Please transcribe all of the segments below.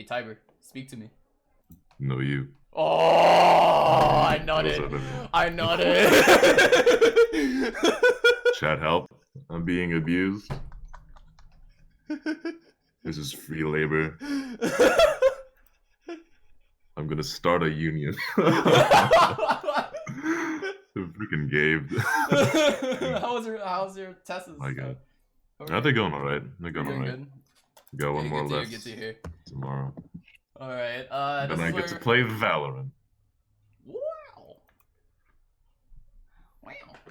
Hey Tiber, speak to me. No, you. Oh, I nodded. I nodded. Chat help. I'm being abused. This is free labor. I'm gonna start a union. Freaking Gabe. how's your tests? My God. They're going alright. They're going alright. Good. Got one more left Get to here. tomorrow. Alright, then I get to play Valorant. Wow.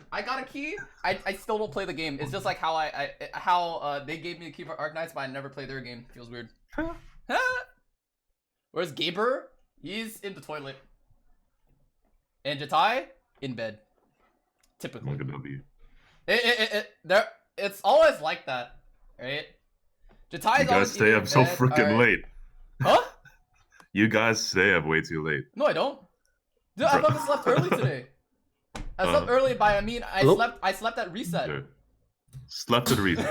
I got a key. I still don't play the game. It's just like how they gave me the key for Arknights, but I never play their game. Feels weird. Where's bigb0ner? He's in the toilet. And Jatai in bed. Typically. Look at W. It's always like that, right? Jatai's you guys stay up so freaking late. Huh? You guys stay up way too late. No, I don't. Dude, I fucking slept early today. I slept early by I slept at reset. Sure. Slept at reset.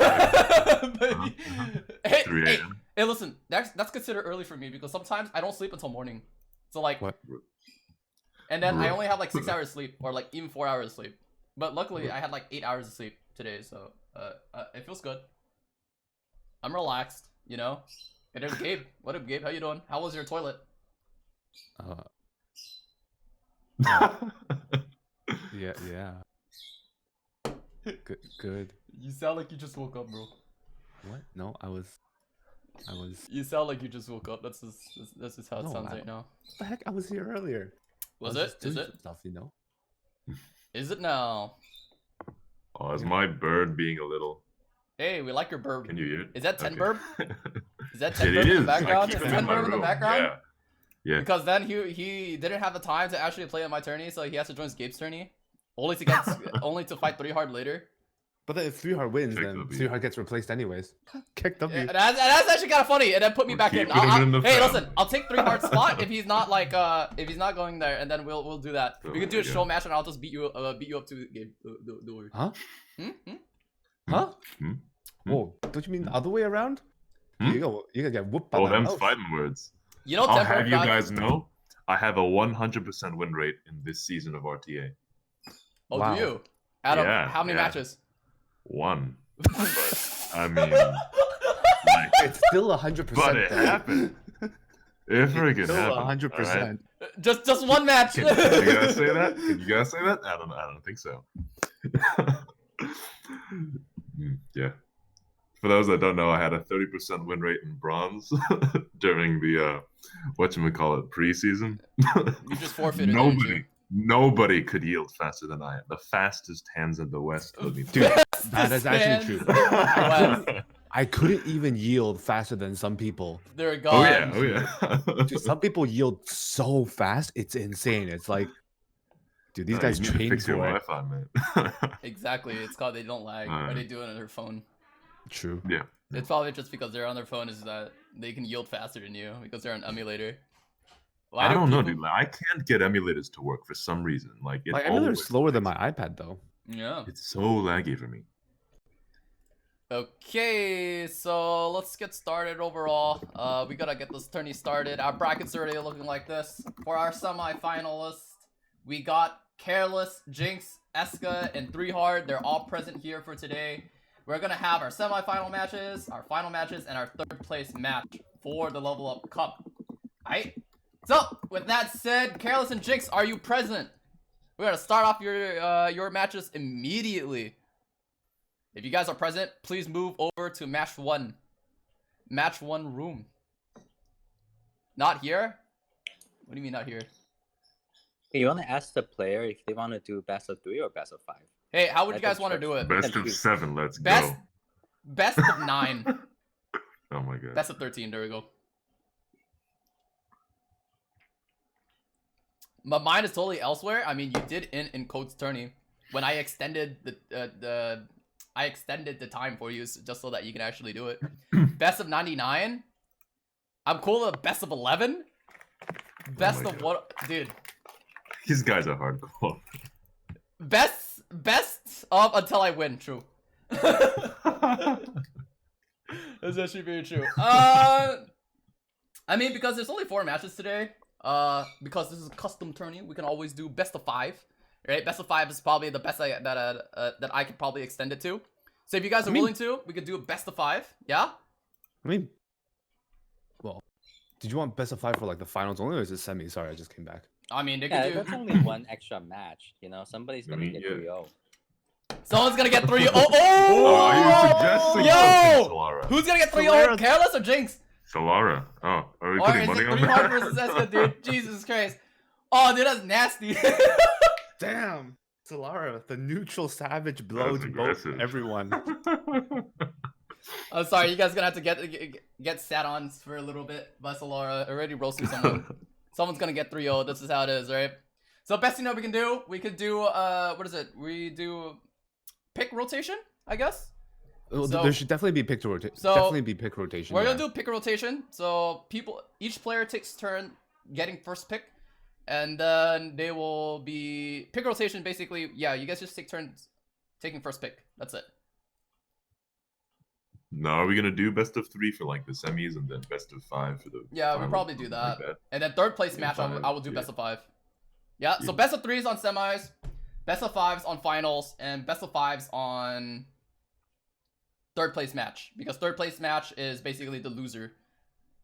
Hey, listen, that's considered early for me because sometimes I don't sleep until morning. So like what? And then I only have like 6 hours sleep or like even 4 hours sleep. But luckily I had like 8 hours of sleep today, so it feels good. I'm relaxed, you know. And there's Gabe. What up, Gabe? How you doing? How was your toilet? Yeah. Good. You sound like you just woke up, bro. What? No, I was. You sound like you just woke up. That's just how it sounds right now. What the heck? I was here earlier. Was it? Is it? Stuff, you know? Is it now? Oh, is my bird being a little? Hey, we like your burb. Can you hear it? Is that 10 burb? Is that 10 it burb in is. the background? Is I keep it 10 in my burb in the room. background? Yeah. Because then he didn't have the time to actually play on my tourney, so he has to join Gabe's tourney, only to get fight Trihard later. But then if Trihard wins, then Trihard gets replaced anyways. Kick W. Yeah, that's actually kind of funny, and then put me back in. Hey, listen, I'll take Trihard's spot if he's not like if he's not going there, and then we'll do that. We can do a show match, and I'll just beat you up to Gabe. Don't worry. Huh? Huh? Whoa! Don't you mean the other way around? You gotta get whooped by them's fighting words. You know, I'll have you guys know, I have a 100% win rate in this season of RTA. Oh, wow. Do you? Out of how many matches? 1. But, I mean, like, it's still 100%. But it happened. It freaking happened. 100%. Right? Just one match. Can you guys say that? Can you guys say that? I don't think so. Yeah. For those that don't know, I had a 30% win rate in bronze during the whatchamacallit preseason. You just forfeited. Nobody could yield faster than I am. The fastest hands in the West. Dude, that is actually true. I couldn't even yield faster than some people. They're gone. Oh yeah. Dude, some people yield so fast, it's insane. It's like, dude, these guys train for it. Wi-Fi, man. Exactly. It's called they don't lag, or they do it on their phone. True. Yeah. It's probably just because they're on their phone is that they can yield faster than you because they're an emulator. I don't know, dude. Like, I can't get emulators to work for some reason. Like emulators slower than my iPad though. Yeah. It's so laggy for me. Okay, so let's get started overall. We gotta get this tourney started. Our brackets are already looking like this. For our semi-finalists, we got Caerliss, Jinx, Eska, and Trihard. They're all present here for today. We're gonna have our semi-final matches, our final matches, and our third place match for the Level Up Cup. Alright? So, with that said, Caerliss and Jinx, are you present? We're gonna start off your matches immediately. If you guys are present, please move over to match 1. Match 1 room. Not here? What do you mean not here? Hey, you wanna ask the player if they wanna do best of 3 or best of 5? Hey, how would you guys want to do it? Best of 7, let's go. Best of 9. Oh my god. Best of 13, there we go. But mine is totally elsewhere. I mean, you did in Code's tourney when I extended the time for you just so that you can actually do it. Best of 99. I'm cool with best of 11. Best of what, dude? These guys are hardcore. Best of until I win. True. That's actually very true. I mean, because there's only 4 matches today. Because this is a custom tourney, we can always do best of 5. Right? Best of 5 is probably the best that I could probably extend it to. So if you guys are willing to, we could do a best of 5. Yeah. I mean, well, did you want best of 5 for like the finals only, or is it semi? Sorry, I just came back. I mean, they could Yeah, do. that's only one extra match. You know, somebody's gonna get 3-0. Someone's gonna get 3. Oh, are you suggesting Yo! something, Syllara? Who's gonna get 3? Syllara. Caerliss or Jinx? Syllara. Oh, are we Or putting is money it on Trihard that? versus Eska, dude? Jesus Christ. Oh, dude, that's nasty. Damn, Syllara, the neutral savage blow That's to both aggressive. everyone. I'm sorry, you guys gonna have to get sat on for a little bit by Syllara. Already roasted someone. Someone's gonna get 3-0. This is how it is, right? So best we can do, we could do what is it? We do pick rotation, I guess. Well, So- there should definitely be pick rotation. so, Definitely be pick rotation. We're yeah. gonna do pick rotation. So each player takes turn getting first pick, and then they will be pick rotation. Basically, yeah, you guys just take turns taking first pick. That's it. No, are we gonna do best of 3 for like the semis and then best of 5 for the? Yeah, we finals, probably do something that. like And then third place Yeah, match, fine. I will do Yeah. best of 5. Yeah, so Yeah. best of 3s on semis, best of 5s on finals, and best of 5s on third place match. Because third place match is basically the loser.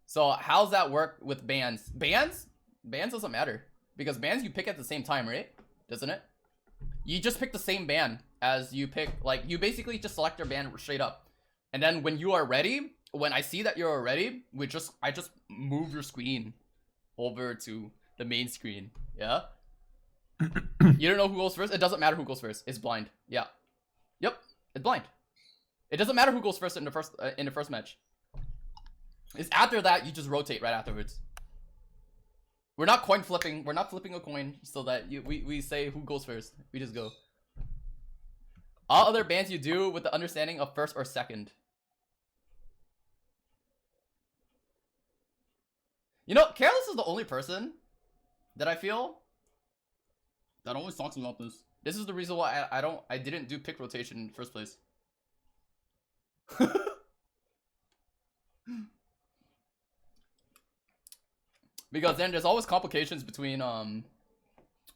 So how's that work with bans? Bans doesn't matter. Because bans you pick at the same time, right? Doesn't it? You just pick the same ban as you pick, like, you basically just select your ban straight up. And then when you are ready, when I see that you're ready, I just move your screen over to the main screen. Yeah? You don't know who goes first? It doesn't matter who goes first. It's blind. Yeah. Yep. It's blind. It doesn't matter who goes first in the first match. It's after that you just rotate right afterwards. We're not coin flipping. We're not flipping a coin so that we say who goes first. We just go. All other bans you do with the understanding of first or second. You know, Caerliss is the only person that I feel that always talks about this. This is the reason why I didn't do pick rotation in the first place. Because then there's always complications between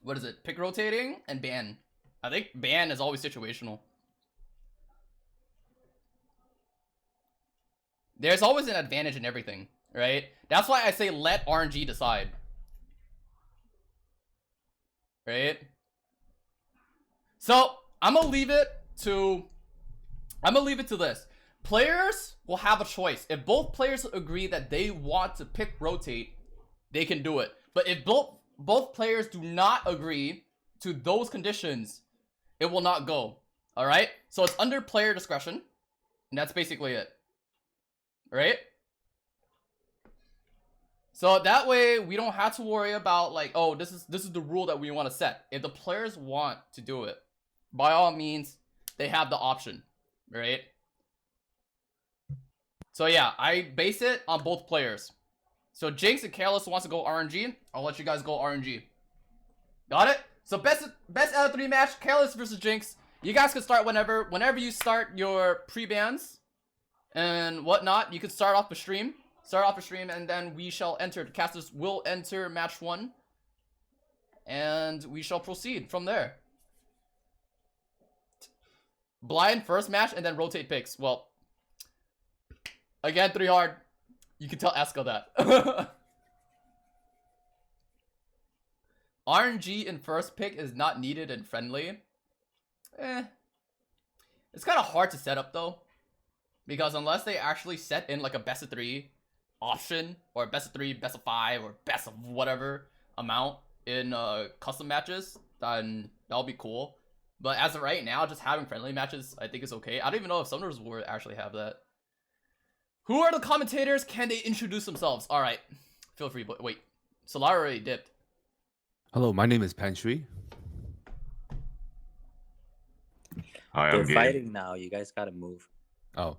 what is it? Pick rotating and ban. I think ban is always situational. There's always an advantage in everything, right? That's why I say let RNG decide. Right? So, I'm gonna leave it to this. Players will have a choice. If both players agree that they want to pick rotate, they can do it. But if both players do not agree to those conditions, it will not go. Alright? So it's under player discretion. And that's basically it. Right? So that way we don't have to worry about like, oh, this is the rule that we want to set. If the players want to do it, by all means, they have the option. Right? So yeah, I base it on both players. So Jinx and Caerliss wants to go RNG. I'll let you guys go RNG. Got it? So best out of 3 match, Caerliss versus Jinx. You guys can start whenever you start your pre-bans and whatnot. You can start off the stream. And then we shall enter. The casters will enter match 1. And we shall proceed from there. Blind first match and then rotate picks. Well, again, Trihard. You can tell Eska that. RNG in first pick is not needed in friendly. It's kind of hard to set up though. Because unless they actually set in like a best of 3 option, or best of 3, best of 5, or best of whatever amount in custom matches, then that'll be cool. But as of right now, just having friendly matches I think is okay. I don't even know if Summoners will actually have that. Who are the commentators? Can they introduce themselves? Alright. Feel free, but wait. Syllara already dipped. Hello, my name is Pantsu. Hi, They're I'm game. fighting now. You guys gotta move. Oh.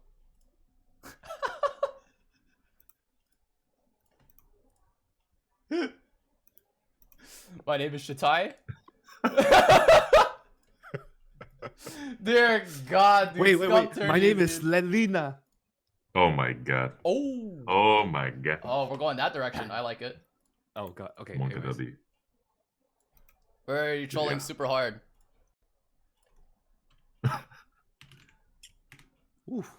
My name is Shatai. Dear God, dude. Wait. Scum My name is dude. Lelina. Oh my god. Oh. Oh my god. Oh, we're going that direction. I like it. Oh god. Okay. Monka anyways. W. We're trolling Yeah. super hard. Oof.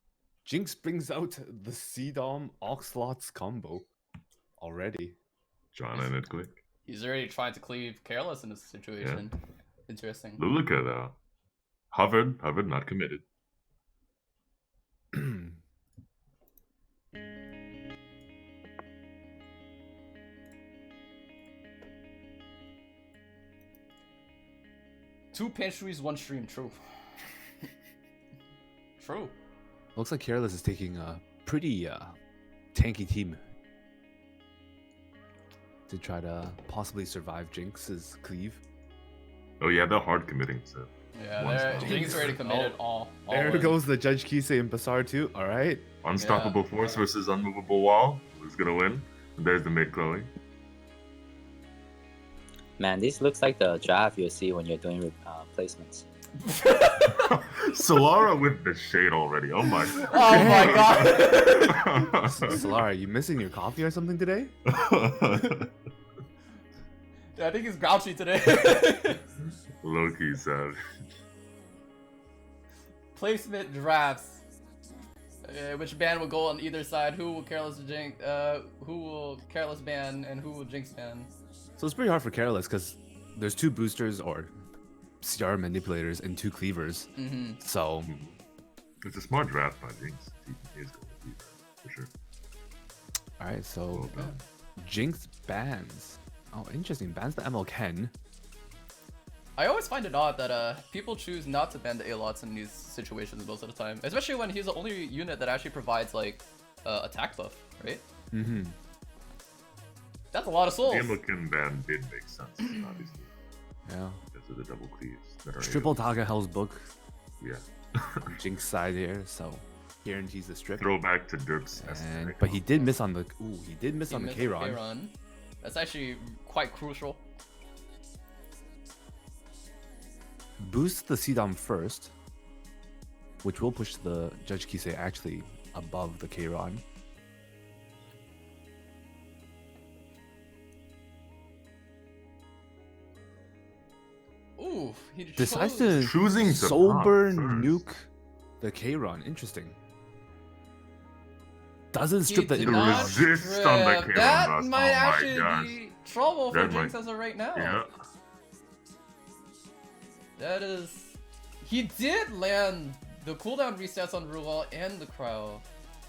Jinx brings out the CDOM Oxlots combo already. John and it quick. He's already trying to cleave Caerliss in this situation. Interesting. Luluka though. Hovered, not committed. Two pantries, one stream. True. True. Looks like Caerliss is taking a pretty tanky team to try to possibly survive Jinx's cleave. Oh yeah, they're hard committing, so. Yeah, One they're stop. Jinx already committed all There in. goes the Judge Kisei and Basar too. All right. Unstoppable force versus unmovable wall. Who's gonna win? And there's the mid Chloe. Man, this looks like the draft you'll see when you're doing placements. Syllara with the shade already. Oh my. Oh my god. Syllara, you missing your coffee or something today? Yeah, I think he's grouchy today. Low-key sad. Placement drafts. Which ban will go on either side? Who will Caerliss Jinx? Who will Caerliss ban and who will Jinx ban? So it's pretty hard for Caerliss because there's two boosters or CR manipulators and two cleavers. Mm-hmm. So It's a smart draft by Jinx. He is going to be for sure. all right, so Well done. Jinx bans. Oh, interesting. Bans the ML Ken. I always find it odd that people choose not to ban the Alots in these situations most of the time, especially when he's the only unit that actually provides like attack buff, right? Mm-hmm. That's a lot of souls. The American ban did make sense, obviously, Yeah. because of the double cleaves. That are Triple Taga Hell's book. Yeah. Jinx side here, so guarantees the strip. Throwback to Derp's And, aesthetic. but he did miss on the. Ooh, he did miss He on the missed K-Ron. K-Ron. That's actually quite crucial. Boost the CDOM first, which will push the Judge Kisei actually above the K-Ron. Ooh, he Decides chose- to Choosing to sober pop first. nuke the K-Ron. Interesting. Doesn't strip the did To not resist on the strip. K-Ron That bus. might Oh my actually gosh. be trouble for That Jinx might- as of right now. Yeah. That is... He did land the cooldown resets on Rugal and the Crow,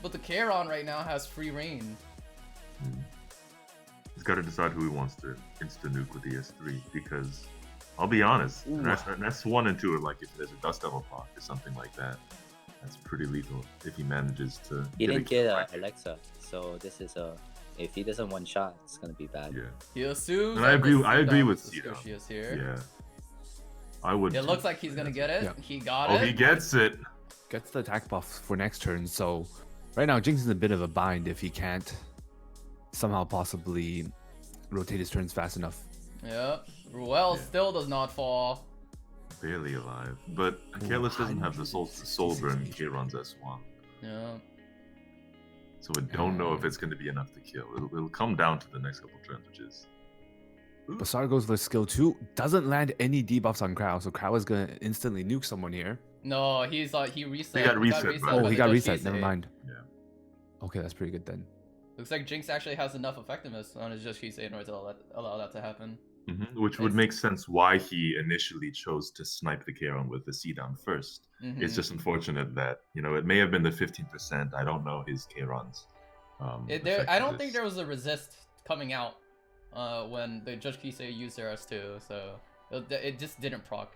but the Charon right now has free reign. He's got to decide who he wants to insta-nuke with the S3, because I'll be honest, Ooh. an S1 and 2 are like, if there's a Dust Devil proc or something like that, that's pretty lethal if he manages to He didn't a get kill right. Alexa, so this is a. If he doesn't one shot, it's gonna be bad. Yeah, He assumes. And I that agree- the I agree Seedom with is Seedom. Squishy is here. yeah. I would. It too. looks like he's gonna get it. Yeah. He got Oh, it. he gets it. Gets the attack buff for next turn. So right now Jinx is in a bit of a bind if he can't somehow possibly rotate his turns fast enough. Yep. Ruel Yeah. still does not fall. Barely alive. But Caerliss doesn't have the soul burn K-Ron's S1. Yeah. So we don't know if it's going to be enough to kill. It'll come down to the next couple turns, which is... Basar goes for skill 2. Doesn't land any debuffs on Crow, so Crow is gonna instantly nuke someone here. No, he's he reset. He got reset, bro. Oh, by he the got Judge reset. Kisei. Never mind. Yeah. Okay, that's pretty good then. Looks like Jinx actually has enough effectiveness on his Judge Kisei in order to allow that to happen. Which would It's- make sense why he initially chose to snipe the Charon with the C-down first. Mhm. It's just unfortunate that, it may have been the 15%. I don't know his Charon's. I don't think there was a resist coming out when the Judge Kisei used their S2, so it just didn't proc.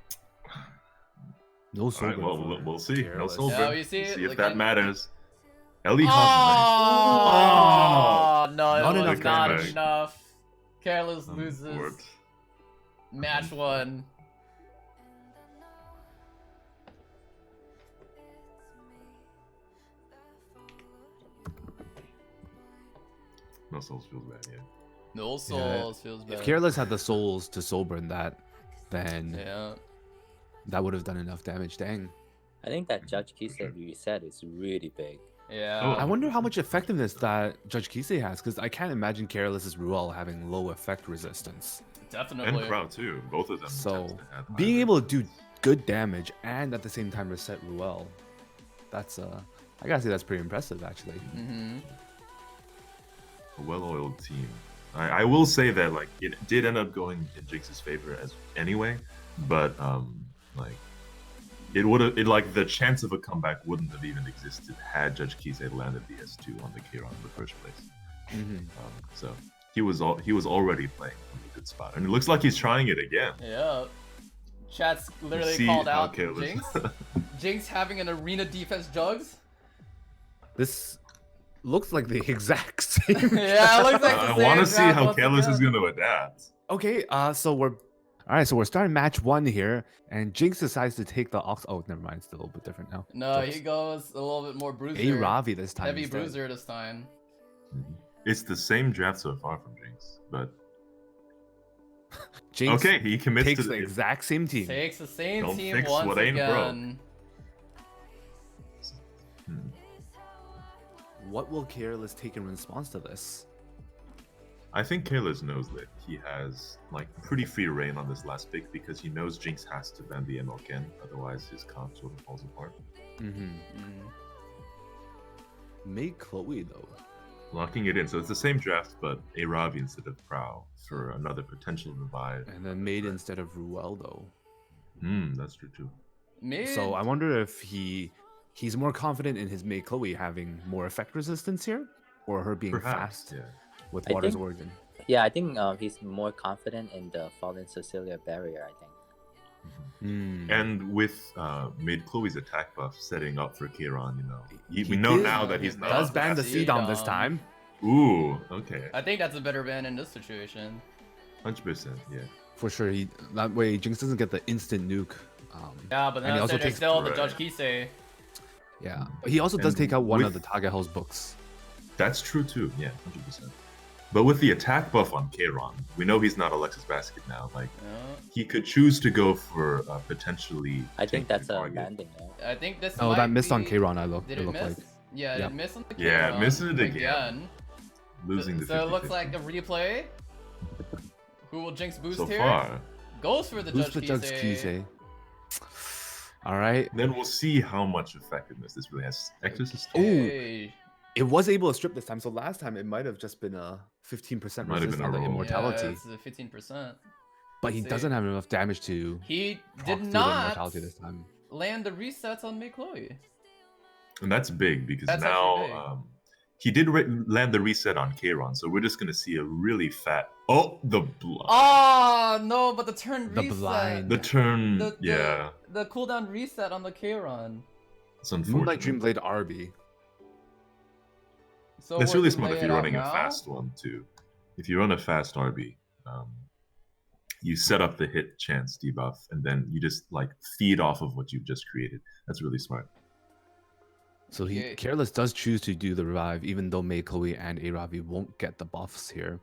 No soul. Alright, well, burn for we'll see. No Caerliss. soul Yeah, burn. you see, See if like, that matters. Ellie Oh, no, it Not was enough not damage. enough. Caerliss loses Unfortunate. match 1. No souls feels bad, yeah. No souls feels bad. If Caerliss had the souls to soul burn that, then Yeah. that would have done enough damage. Dang. I think that Judge Kisei reset is really big. Yeah. Oh, I wonder how much effectiveness that Judge Kisei has, because I can't imagine Caerliss's Ruel having low effect resistance. and Definitely. crowd too. Both of them. So tend to have high being able to do resistance. good damage and at the same time reset Ruel, that's I gotta say that's pretty impressive actually. Mm-hmm. A well-oiled team. I will say that like it did end up going in Jinx's favor as anyway, but like it would have like the chance of a comeback wouldn't have even existed had Judge Kisei landed the S2 on the Kieran in the first place. So he was already playing from a good spot, and it looks like he's trying it again. Yeah. Chat's literally See called how out Caerliss- Jinx. Jinx having an arena defense jugs. This looks like the exact same. Yeah, it looks like the I same want to see draft how once Caerliss is again. going to adapt. Okay, so we're starting match 1 here, and Jinx decides to take the Ox. Oh, never mind, it's a little bit different now. No, Jokes. he goes a little bit more bruiser. A Ravi this time. Heavy instead. bruiser this time. It's the same draft so far from Jinx, but Jinx okay, he commits takes to the exact same team. Takes the same Don't team fix once what ain't broke. again. What will Caerliss take in response to this? I think Caerliss knows that he has like pretty free reign on this last pick because he knows Jinx has to ban the MLK, otherwise his comp sort of falls apart. Mm-hmm. Make Chloe though. Locking it in, so it's the same draft, but a Ravi instead of Prow for another potential revive. And then made instead of Ruel though. That's true too. Mid. So I wonder if he's more confident in his Mei Chloe having more effect resistance here, or her being Perhaps, fast yeah. with I Water's think- Origin. Yeah, I think he's more confident in the Fallen Cecilia barrier, I think. And with mid Chloe's attack buff setting up for Kieran, we He know did- now that he's not. Does ban the fast. C-Dom this C-Dom. time. Ooh, okay, I think that's a better ban in this situation. 100%, yeah. For sure, that way Jinx doesn't get the instant nuke. Yeah, but And he then also there's takes- still the right. Judge Kisei. Yeah, he also does And take out one of with- the Tagehel's books. That's true too, yeah, 100%. But with the attack buff on Kieran, we know he's not Alexis Basket now. Like Yeah. he could choose to go for potentially. I think that's a target. landing, right? I think this. Oh, might that missed on be- Kieran. Did it it looked miss? like. Yeah, Yep. it missed on the Yeah, Kieran missed it again. Losing the. So it looks 50-50. like a replay. Who will Jinx boost so here? far. Goes for the Who's Judge the Judge Kisei. Kisei? All right. Then we'll see how much effectiveness this really has. Exorcist. Okay. It was able to strip this time. So last time it might have just been a 15% Might have resist been a on the roll. immortality. Yeah, it's a 15%. But he Let's see. doesn't have enough damage to He proc did through the not immortality this time. land the resets on Mei Chloe. And that's big because That's now actually big. he did land the reset on Kieran, so we're just gonna see a really fat. Oh, the blood. Oh no, but the turn The reset. blind. The turn. The- yeah, The cooldown reset on the Kieran. it's Moonlight unfortunate. Dreamblade RB. So That's we're really gonna smart lay if it you're out running a now? fast one too. If you run a fast RB, you set up the hit chance debuff, and then you just like feed off of what you've just created. That's really smart. So Okay. Caerliss does choose to do the revive, even though Mei Chloe and Aravi won't get the buffs here.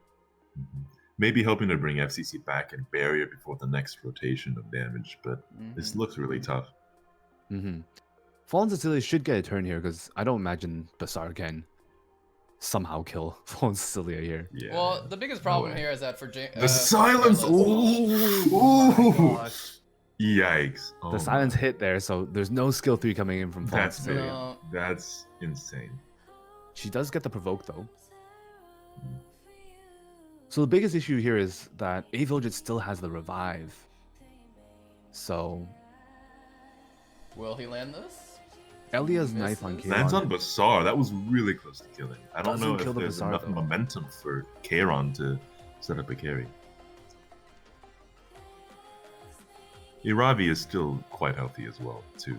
Maybe helping to bring FCC back and barrier before the next rotation of damage, but this Mhm. looks really tough. Fallen Cecilia should get a turn here because I don't imagine big0ner can somehow kill Fallen Cecilia here. Yeah. Well, the biggest problem way. here is that for Jinx. The silence! Ooh! Yikes! Oh The my. silence hit there, so there's no skill 3 coming in from Fallen That's big. Cecilia. No. That's insane. She does get the provoke though. So the biggest issue here is that A Village still has the revive. So Will he land this? Elia's knife on Misses. Kieran. Lands on big0ner. That was really close to killing. I don't Doesn't know kill if the there's big0ner, enough though. momentum for Kieran to set up a carry. Iravi is still quite healthy as well, too.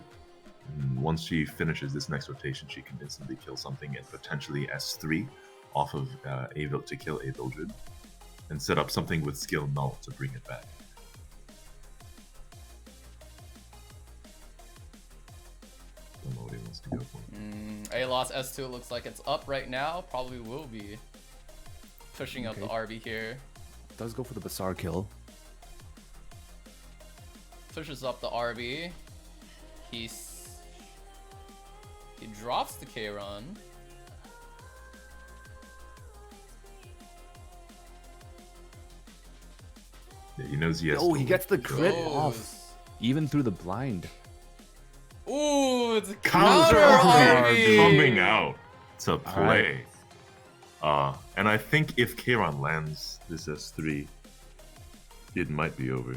And once she finishes this next rotation, she can instantly kill something and potentially S3 off of Avil to kill a Vildred and set up something with skill null to bring it back. Don't know what he wants to go for. A loss S2 looks like it's up right now. Probably will be pushing up the Okay. RB here. Does go for the big0ner kill. Pushes up the RB. He He drops the K-Run. Yeah, he knows he has. Oh, to he gets the crit Goes. off, even through the blind. Ooh, it's a counter counter RB RB. coming out to All play. And I think if Kayron lands this S3, it might be over.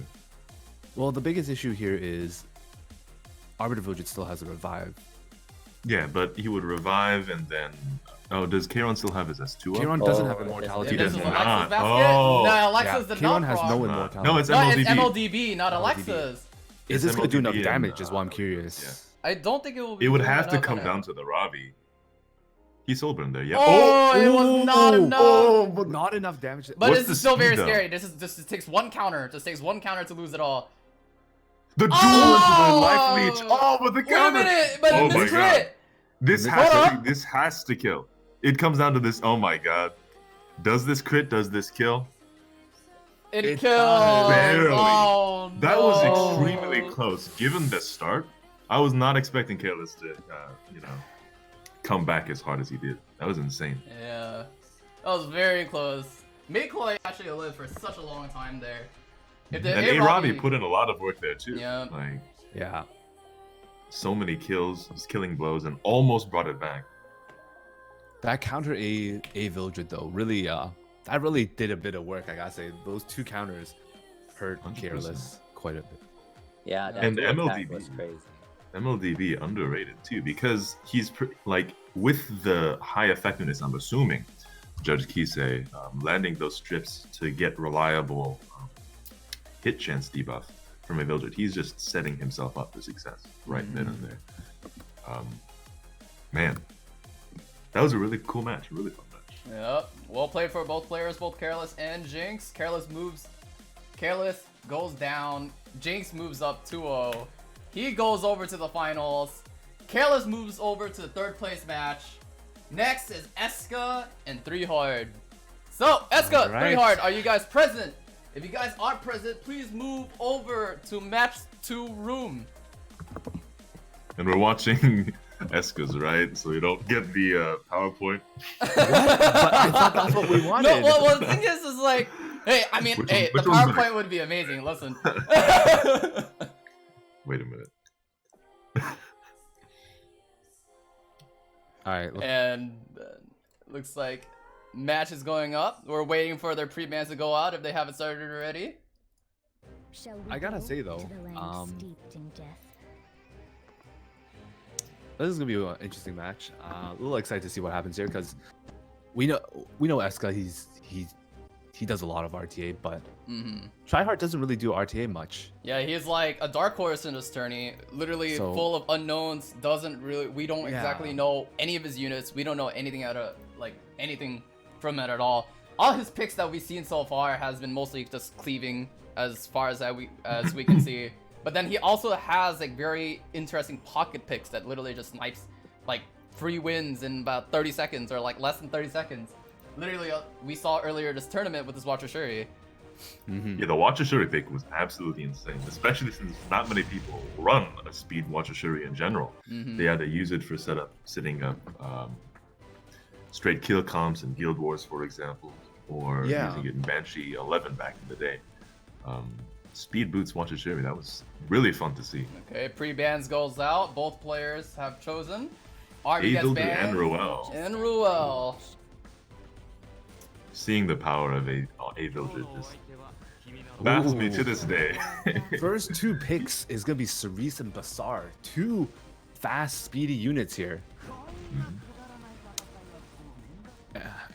Well, the biggest issue here is Arbiter Village still has a revive. Yeah, but he would revive and then. Oh, does Kayron still have his S2 up? Kayron doesn't have Oh, immortality. He This does is anymore. not. Alexa's basket? Oh. No, Alexa's Yeah, did Kayron not has proc. no No, immortality. no, it's No, it's MLDB. MLDB, not MLDB. Alexa's. Is It's this gonna do enough MLDB damage? and, Is what I'm curious. I don't think it will be. It would doing have to enough come on down it. to the Ravi. He's soulburn there, yeah. Oh, it was not enough. but Not enough damage. But What's this the is still very speed, though? scary. This takes one counter. It just takes one counter to lose it all. the duel Oh! into the life leech. Oh, but the Wait a counter. minute, but Oh it my missed God. crit. This Hold has on. to, this has to kill. It comes down to this. Oh my God. Does this crit? Does this kill? It It kills. does. Barely. Oh, That was no. extremely close. Given the start, I was not expecting Caerliss to, come back as hard as he did. That was insane. Yeah, that was very close. Mid-Koi actually lived for such a long time there. If the And A-Robbie- A-Robbie put in a lot of work there too. Yeah. Like Yeah. so many kills, just killing blows, and almost brought it back. That counter A villager though really that really did a bit of work. I gotta say those two counters hurt 100%. Caerliss quite a bit. Yeah, that And dual attack MLDB. was crazy. MLDB underrated too because he's like with the high effectiveness. I'm assuming Judge Kisei landing those strips to get reliable hit chance debuff from a villager. He's just setting himself up for success right then and there. Man, that was a really cool match, a really fun match. Yep. Well played for both players, both Caerliss and Jinx. Caerliss goes down. Jinx moves up 2-0. He goes over to the finals. Caerliss moves over to the third place match. Next is Eska and Trihard. So, Eska, Alright. Trihard, are you guys present? If you guys are present, please move over to match 2 room. And we're watching Eska's, right? So we don't get the PowerPoint. But I thought that's what we wanted. No, well, the thing is like, hey, I mean, Which hey, one- which the one's PowerPoint better? would be amazing. Listen. Wait a minute. All right. Look, And looks like match is going up. We're waiting for their pre-bans to go out if they haven't started already. I gotta say, though, Death. this is gonna be an interesting match. A little excited to see what happens here because we know Eska. He does a lot of RTA, but Trihard doesn't really do RTA much. Yeah, he's like a dark horse in this tourney. Literally So- full of unknowns. We don't Yeah. exactly know any of his units. We don't know anything anything from it at all. All his picks that we've seen so far has been mostly just cleaving as far as we can see. But then he also has like very interesting pocket picks that literally just snipes like free wins in about 30 seconds or like less than 30 seconds. Literally, we saw earlier this tournament with this Watcher Shuri. Mm-hmm. Yeah, the Watcher Shuri pick was absolutely insane, especially since not many people run a speed Watcher Shuri in general. Mhm. They had to use it for setting up straight kill comps in Guild Wars, for example, or Yeah. using it in Banshee 11 back in the day. Speed boots Watcher Shuri, that was really fun to see. Okay, pre-bans goes out. Both players have chosen. RB gets Avilder banned. and Ruel. And Ruel. Seeing the power of a Villager just baffles me to this day. First two picks is gonna be Cerise and Basar, two fast, speedy units here.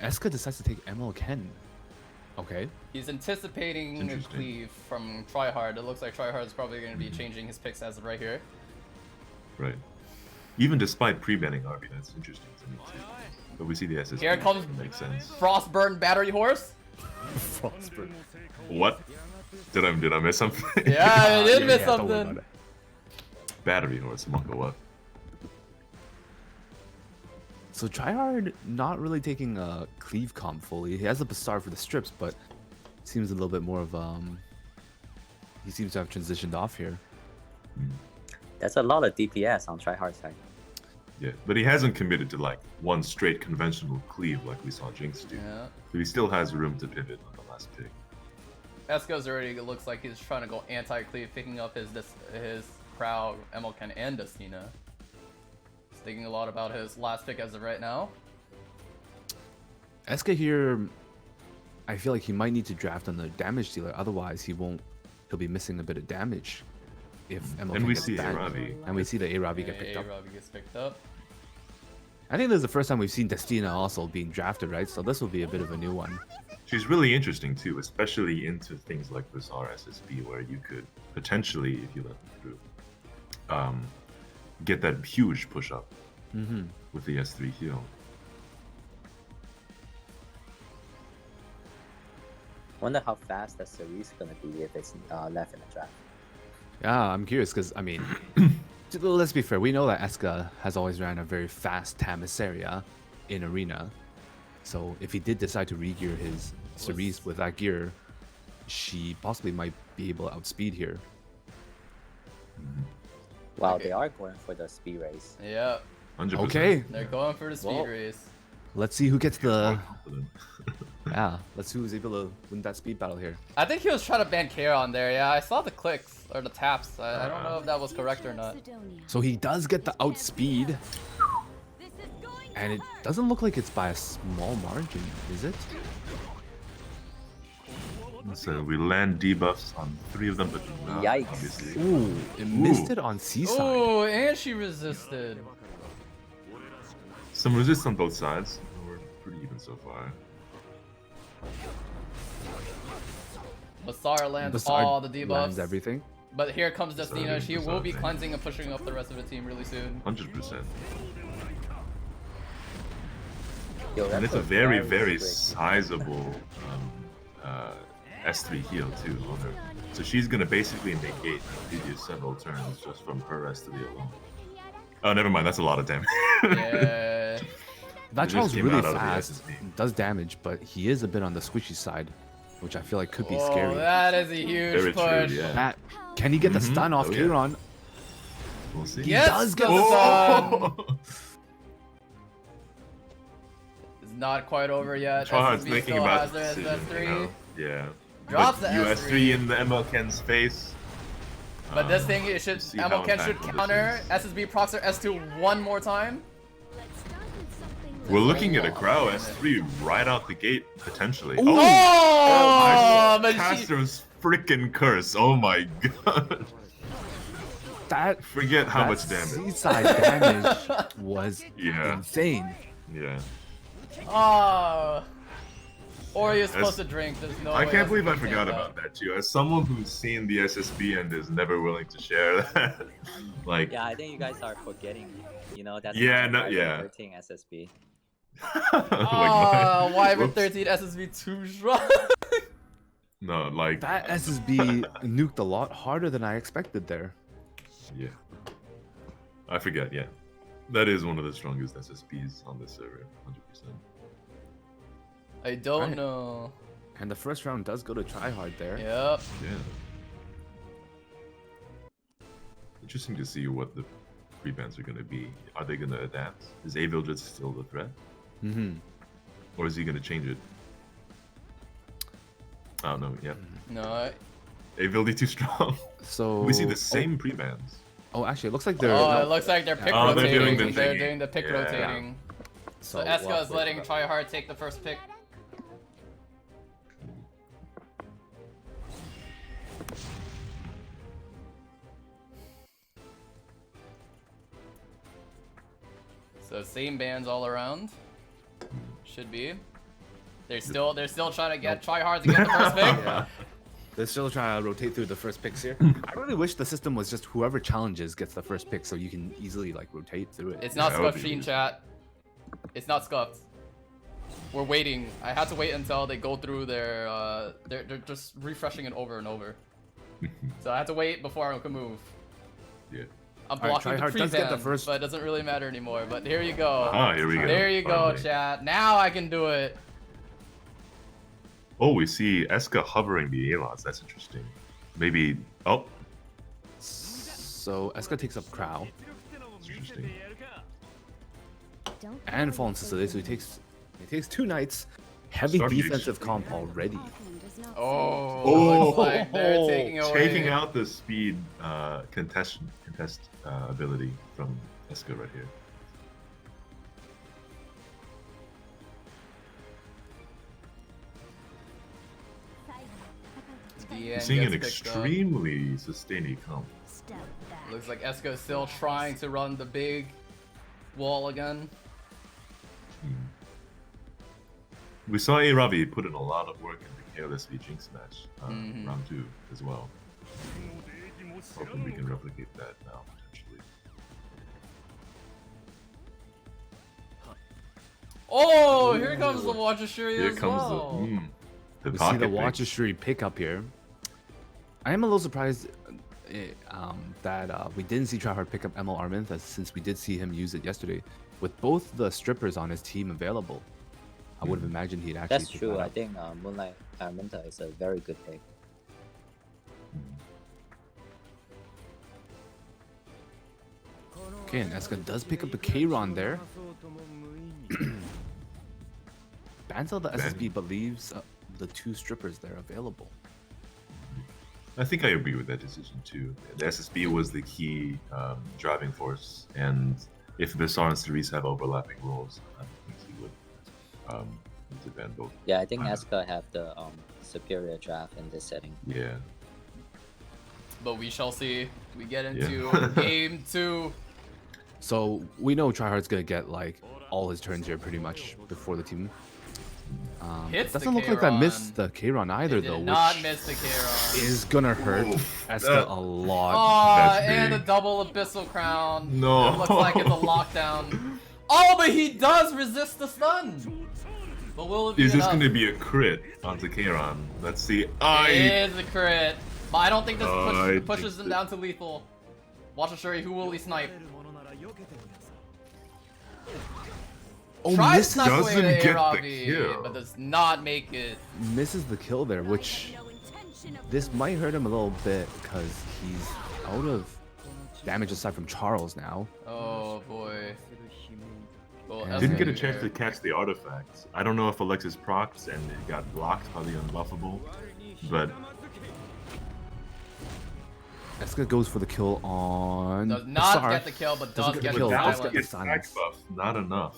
Eska decides to take ML Ken. Okay. He's anticipating a Interesting. cleave from Trihard. It looks like Trihard is probably going to be changing his picks as of right here. Right. Even despite pre-banning RB, that's interesting to me too. But we see the SSP. Here comes Makes sense. Frostburn Battery Horse. Frostburn. What? Did I miss something? Yeah, I did miss don't worry something. about it. Battery horse, Mongo what? So Trihard not really taking a cleave comp fully. He has a Basar for the strips, but seems a little bit more of he seems to have transitioned off here. That's a lot of DPS on Trihard side. Yeah, but he hasn't committed to like one straight conventional cleave like we saw Jinx do. Yeah. So he still has room to pivot on the last pick. Eska's already looks like he's trying to go anti-cleave, picking up his Crow, Emilken, and Destina. He's thinking a lot about his last pick as of right now. Eska here, I feel like he might need to draft on the damage dealer, otherwise he'll be missing a bit of damage if Emilken And we gets see back. Aravi. And we see the Aravi get Yeah, picked up. Aravi gets picked up. I think this is the first time we've seen Destina also being drafted, right? So this will be a bit of a new one. She's really interesting too, especially into things like Bazaar SSB, where you could potentially, if you let them through, get that huge push up with the S3 heal. Wonder how fast that Cerise gonna be if it's left in the draft. Yeah, I'm curious because, I mean, let's be fair. We know that Eska has always ran a very fast Tamis area in Arena. So if he did decide to re-gear his Cerise with that gear, she possibly might be able to outspeed here. Wow, Okay. they are going for the speed race. Yeah, 100%. Okay, they're going for the speed Well, race. let's see who gets the... Confident. Yeah, let's see who's able to win that speed battle here. I think he was trying to ban Kair on there. Yeah, I saw the clicks or the taps. I don't know if that was correct or not. So he does get the outspeed. And it doesn't look like it's by a small margin, is it? So we land debuffs on 3 of them, but not, Yikes. obviously. Ooh, it missed Ooh. it on Seaside. Oh, and she resisted. Some resist on both sides. We're pretty even so far. Bazaar lands Bazaar all the debuffs. lands everything. But here comes Destina. She will be Bazaar. cleansing and pushing up the rest of the team really soon. 100%. Yo, And that's it's a very, very quick. sizable S3 heal too on her. So she's gonna basically negate the previous several turns just from her S3 alone. Oh, never mind. That's a lot of damage. Yeah. That It just Charles came really out of the fast, SSB. does damage, but he is a bit on the squishy side, which I feel like could be Oh, scary. that is a huge Very true, push. yeah. Matt, can he get the stun off Oh, yeah. Kieran? We'll see. Yes, does get the the sun. It's not quite over yet. Trihard's SSB thinking still about has the their decision, S3. you know? Yeah. Drops but the US3 S3. in the MLKen's face. But this thing, it should see how Emilken should impactful this counter is. SSB procs her S2 one more time. We're looking at a Crow S3 right out the gate, potentially. Ooh. Oh, but she, Castro's freaking curse. Oh my god. That Forget how that much damage. Seaside damage was Yeah. insane. Yeah. oh. Or you're supposed As- to drink. There's no I way can't SSB believe I can forgot take about that too. As someone who's seen the SSB and is never willing to share that, like, Yeah, I think you guys are forgetting. You know, that's Yeah, not no- Wyvern yeah. 13 SSB. like Oh, my- Wyvern Whoops. 13 SSB too strong. No, like That SSB nuked a lot harder than I expected there. Yeah. I forget. Yeah, that is one of the strongest SSBs on this server. 100%. I don't Right. know. And the first round does go to Trihard there. Yep. Yeah. Interesting to see what the pre-bans are going to be. Are they going to adapt? Is Avil just still the threat? Mm-hmm. Or is he going to change it? I don't know. Yeah. No. Avil too strong. So We see the same pre-bans. Oh, actually, it looks like they're. Oh, it looks like they're pick Oh, they're rotating. doing the They're thingy. doing the pick Yeah. rotating. So Eska we'll is letting wait for that. Trihard take the first pick. So same bands all around. Should be. They're still trying to get Trihard to get the first pick. Yeah. They're still trying to rotate through the first picks here. I really wish the system was just whoever challenges gets the first pick, so you can easily like rotate through it. It's not that would scuffed, be Sheen weird. chat. It's not scuffed. We're waiting. I had to wait until they go through their they're just refreshing it over and over. So I had to wait before I could move. Yeah. I'm All right, blocking the Trihard does get the pre-ban, first- but it doesn't really matter anymore. But here you go. Ah, here we go. There you go, Finally. chat. Now I can do it. Oh, we see Eska hovering the Alots. That's interesting. Maybe. Oh, So Eska takes up Crow. that's interesting. and fallen Sicily, so he takes 2 knights. Heavy Starting defensive comp already. Oh, looks like they're Taking out the speed contest ability from Eska right here. DN Seeing an gets picked up. extremely sustained comp. Looks like Esko is still trying to run the big wall again. We saw Ravi put in a lot of work in the Caerliss v Jinx match, round 2 as well. Hoping we can replicate that now, potentially. Oh, here comes the Watcher Shuri Here as comes well. the We see pocket the pick. Watcher Shuri pick up here. I am a little surprised that we didn't see Trihard pick up ML Arminth, since we did see him use it yesterday. With both the strippers on his team available, I would have imagined he'd actually That's pick true. that I up. think Moonlight Arminta is a very good pick. Okay, and Eska does pick up the Kayron there. Bansel, the SSB, believes the 2 strippers there available. I think I agree with that decision too. The SSB was the key driving force, and if Bissar and Cerise have overlapping roles, I think he would need to ban both. Yeah, I think Eska have the superior draft in this setting. Yeah. But we shall see. We get into Yeah. game 2. So we know Trihard's gonna get like all his turns here pretty much before the team. Hits the Doesn't look like that Kayron. missed the Kayron either Did though, not which miss the Kayron. is gonna hurt Oof, Eska that- a lot. Oh, That's and a big. double Abyssal Crown. No. It looks like it's a lockdown. Oh, but he does resist the stun. But will it be Is this enough? going to be a crit onto Kayron? Let's see. It is a crit. But I don't think this I pushes him think down to lethal. Watch Shuri, who will he snipe? Oh, Tries to misses, snipe away Doesn't the get the Aravi, kill. but does not make it. misses the kill there, which this might hurt him a little bit because he's out of damage aside from Charles now. Oh boy. Well, Yeah. Didn't Eska get a chance here. to catch the artifacts. I don't know if Alexis procs and it got blocked by the unbuffable, but Eska goes for the kill on Does not Bassar. get the kill, but does Doesn't get get the the kill, without does silence. get the the attack silence. buff, not enough.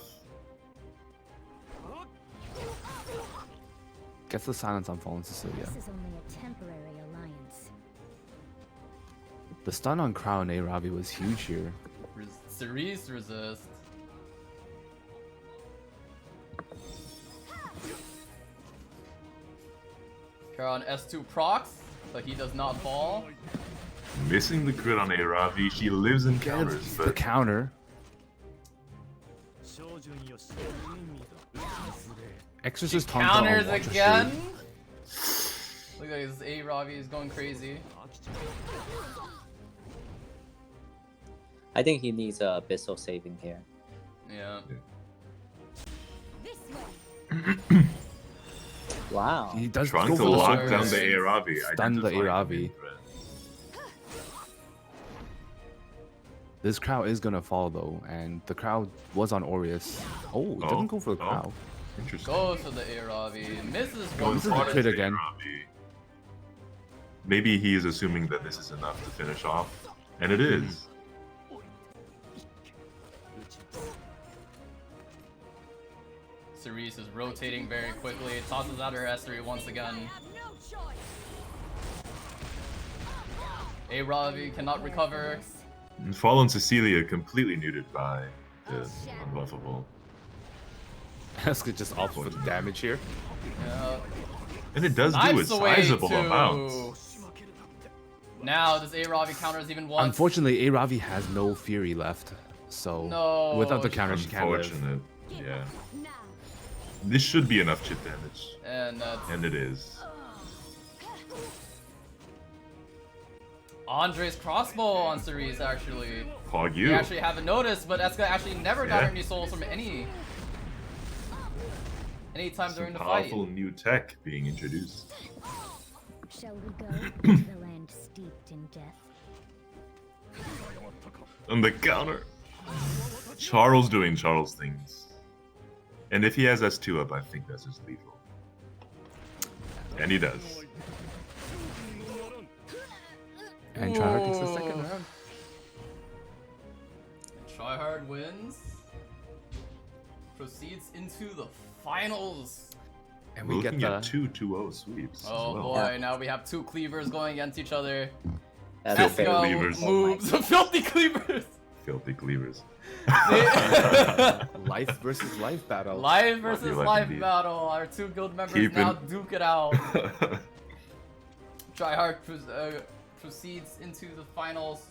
Gets the silence on Fallen Cecilia. This is only a temporary alliance. The stun on Crown Ravi was huge here. Cerise resist. Kara on S2 procs, but he does not fall. Missing the crit on Aravi, she lives in Gets counters, the but counter. Exorcist taunt on Counters Watcher again. Shuri. Look at this A Ravi is going crazy. I think he needs a Abyssal saving here. Yeah. Wow. He does trying go to for the lock sword. down the sword. Aravi. Stun the identifying Aravi. main threat. This crowd is gonna fall though, and the crowd was on Aureus. Oh, it doesn't go for the oh. crowd. Interesting. Goes for the A Ravi. Misses Going one This is for the part. crit the again. Aravi. Maybe he is assuming that this is enough to finish off, and it is. Cerise is rotating very quickly. Tosses out her S3 once again. A Ravi cannot recover. And Fallen Cecilia completely neutered by the unbuffable. Eska just opts for the damage here. Yeah. And it does do Snipes a away sizable too. amount. Now this A Ravi counters even once. Unfortunately, Ravi has no Fury left, so No, without the she- counter, she can't live. Unfortunate. Yeah. This should be enough chip damage. And that's And it is. Andre's crossbow on Cerise actually. Pog You you. actually haven't noticed, but Eska actually never got Yeah. any souls from any time Some during the fight. powerful new tech being introduced. Shall we go to the land steeped in death? On the counter. Charles doing Charles things. And if he has S2 up, I think that's just lethal. And he does. And Trihard takes the second round. Trihard wins. Proceeds into the finals. And We're we get looking the at two 2-0 sweeps. Oh as well. boy, now we have two cleavers going against each other. That's Filthy fair. Esco cleavers. moves. Filthy cleavers. Filthy cleavers. life versus life battle. Live versus life live indeed. battle. Our two guild members Keep now it- duke it out. Trihard proceeds into the finals.